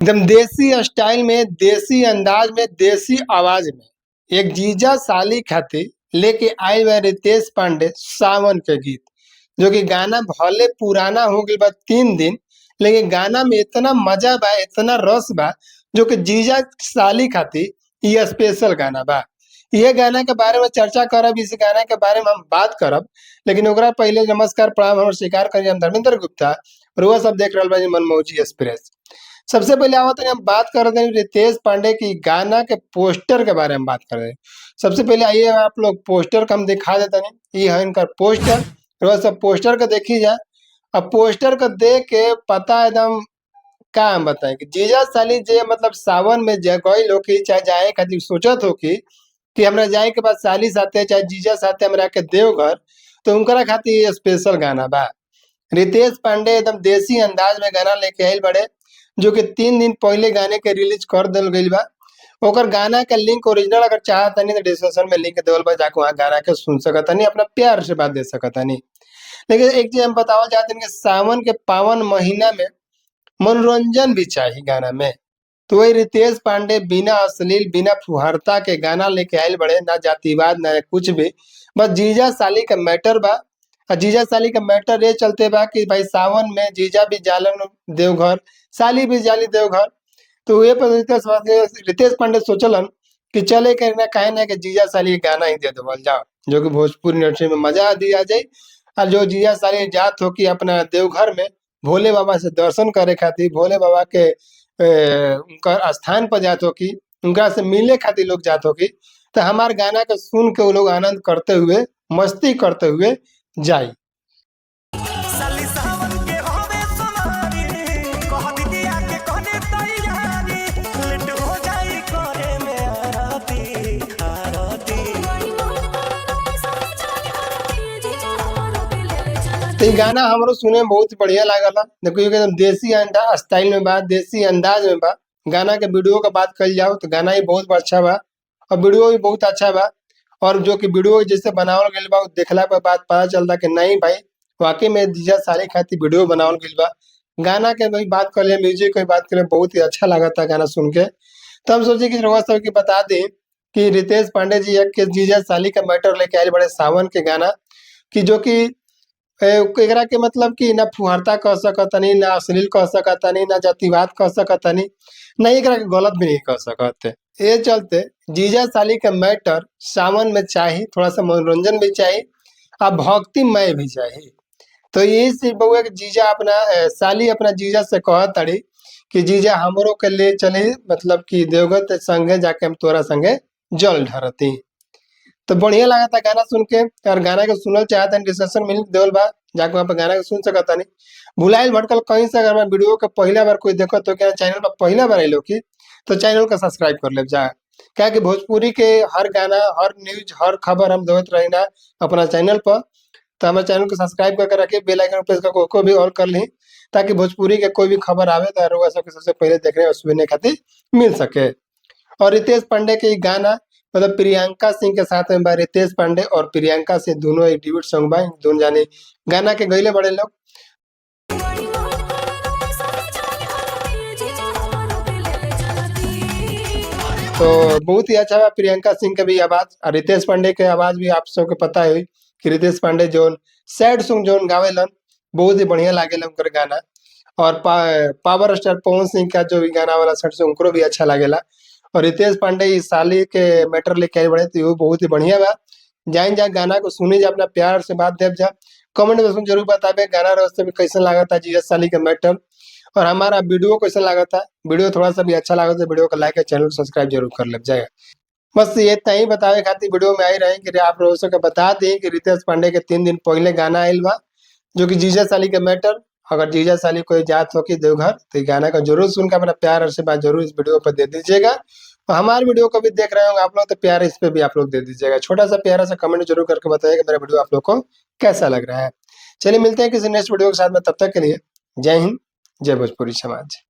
एकदम देसी स्टाइल में, देसी अंदाज में, देसी आवाज में एक जीजा साली खातिर लेके आए हुए रितेश पांडे सावन के गीत, जो कि गाना भले पुराना हो गई बा 3 दिन, लेकिन गाना में इतना मजा बा, इतना रस बा, जो कि जीजा साली खातिर ये स्पेशल गाना बा। ये गाना के बारे में चर्चा करब, इस गाना के बारे में हम बात करब, लेकिन ओकरा पहले नमस्कार प्रणाम हमर स्वीकार करी हम धर्मेंद्र गुप्ता और वो सब देख रहल बा मनमौजी एक्सप्रेस। सबसे पहले आवत हम बात करते हैं रितेश पांडे की गाना के पोस्टर के बारे में बात कर रहे हैं। सबसे पहले आइए आप लोग पोस्टर का हम दिखा देते हैं, ये है इनका पोस्टर। रोज सब पोस्टर का देखी जाए, अब पोस्टर को देख के पता एकदम का हम बताएं कि जीजा साली जे मतलब सावन में गई लोग की चाहे जाए खातिर सोचत हो कि हमरा जाए के बाद साली साथे चाहे जीजा साथे हमरा के देवघर, तो उनकरा खातिर ये स्पेशल गाना बा। रितेश पांडे एकदम देसी अंदाज में गाना लेके आइल बड़े, जो कि 3 दिन पहले गाने के रिलीज कर दिल गई बा। ओकर गाना के लिंक ओरिजिनल अगर चाहतनी तो डिस्क्रिप्शन में लिंक देवल बा, जाके वहाँ गाना के सुन सकतनी, अपना प्यार से बात दे सकतनी। लेकिन एक चीज हम बतावल चाहते हैं कि सावन के पावन महीना में मनोरंजन भी चाहिए गाना में, तो वही रितेश पांडे बिना अश्लील बिना फुहारता के गाना लेके आयल बड़े, ना जातिवाद ना कुछ भी, बस जीजा साली का मैटर बा। और जीजा साली का मैटर ये चलते बा कि भाई सावन में जीजा भी जालन देवघर, साली भी जाली देवघर, तो ये पर रितेश पांडे सोचलन कि चले के ना कहे ना कि जीजा साली के गाना ही दे देवल जाओ, जो कि भोजपुरी इंडस्ट्री में मजा दिया जाए। और जो जीजा साली जात हो कि अपना देवघर में भोले बाबा से दर्शन करे खातिर, भोले बाबा के उनका स्थान पर जात हो कि उनका से मिले खातिर लोग जात हो कि, तो हमार गाना के सुन के वो लोग आनंद करते हुए मस्ती करते हुए जाई। साली सावन के होवे सोनारी, कह दीदिया के कहने तैयारी, लेट हो जाई करे में आरती आरती। तो ये गाना हमरो सुने में बहुत बढ़िया लागला। देखो एकदम देसी स्टाइल में बा, देसी अंदाज में बा। गाना के वीडियो का बात कल जाओ तो गाना ही बहुत अच्छा बा और वीडियो भी बहुत अच्छा बा। और जो कि वीडियो जैसे बनावल गइल बा देखला के बाद पता चलता कि नहीं भाई वाकई में जीजा साली खातिर वीडियो बनावल गइल बा। गाना के भी बात कर ले, म्यूजिक की बात करें, बहुत ही अच्छा लागता गाना सुन के। तो हम सोचे कि रउआ सब के बता दें कि रितेश पांडे जी एक के जीजा साली का मैटर लेके आए बड़े सावन के गाना, कि जो कि एकरा के मतलब कि ना फुहारता कह सकतनी, ना अश्लील कह सकतनी, ना जातिवाद कह सकतनी, ना एकरा के गलत भी नहीं कह सकते। ये चलते जीजा साली का मैटर सावन में चाहिए, थोड़ा सा मनोरंजन भी चाहिए और भक्तिमय भी चाहिए। तो यही से बउआ के जीजा अपना साली अपना जीजा से कहत ताड़ी कि जीजा हमरो के ले चले, मतलब कि देवघर ते संगे जाके हम तोरा संगे जल ढरती। तो बढ़िया लागता गाना सुन के। और गाना के सुनल चाहता डिस्क्रिप्शन में लिंक देवल बा, जाके वहाँ पे गाना के सुन सकता नहीं। भुलाइल भटकल कहीं से अगर मैं वीडियो के पहला बार कोई देखो तो क्या चैनल पर पहला बार आइलो की, तो चैनल को सब्सक्राइब कर ले जा, क्या कि भोजपुरी के हर गाना, हर न्यूज, हर खबर हम देवत रही ना अपना चैनल पर। तो हमारे चैनल को सब्सक्राइब करके रखिए, बेल आइकन प्रेस करके को भी ऑल कर ली, ताकि भोजपुरी के कोई भी खबर आवे तो रउआ सबके सबसे पहले देखने और सुनने खातिर मिल सके। और रितेश पांडे के गाना मतलब प्रियंका सिंह के साथ में बा, रितेश पांडे और प्रियंका सिंह दोनों एक ड्यूट सॉन्ग बा, दोनों जाने गाना के गईले बड़े लोग। तो बहुत ही अच्छा बा प्रियंका सिंह के भी आवाज और रितेश पांडे के आवाज भी आप सबके पता है कि रितेश पांडे जोन सैड सॉन्ग जोन गावेलन बहुत ही बढ़िया लागेला उनकर गाना। और पावर स्टार पवन सिंह का जो भी गाना वाला सैड सॉन्ग उनको भी अच्छा लागेला। और रितेश पांडे इस साली के मैटर लेके आए बड़े, तो वो बहुत ही बढ़िया बा। जाइन जा गाना को सुनी जा, अपना प्यार से बात देव जा, कमेंट में जरूर बताबे गाना रस्ते में कैसा लागता जीजा साली का मैटर, और हमारा वीडियो कैसा लागता। वीडियो थोड़ा सा भी अच्छा लगा तो वीडियो को लाइक और चैनल को सब्सक्राइब जरूर कर ले जाएगा। बस ये तही बतावे खातिर वीडियो में आई रहे कि आप लोगों से बता दें कि रितेश पांडे के 3 दिन पहले गाना आयल बा, जो कि जीजा साली का मैटर। अगर जीजा साली कोई जात हो कि देवघर, तो ये गाना का जरूर सुन के अपना प्यार और आशीर्वाद जरूर इस वीडियो पर दे दीजिएगा। और हमारे वीडियो को भी देख रहे होंगे आप लोग, तो प्यार इस पे भी आप लोग दे दीजिएगा। छोटा सा प्यारा सा कमेंट जरूर करके बताइएगा मेरा वीडियो आप लोग को कैसा लग रहा है। चलिए मिलते हैं किसी नेक्स्ट वीडियो के साथ में, तब तक के लिए जय हिंद, जय भोजपुरी समाज।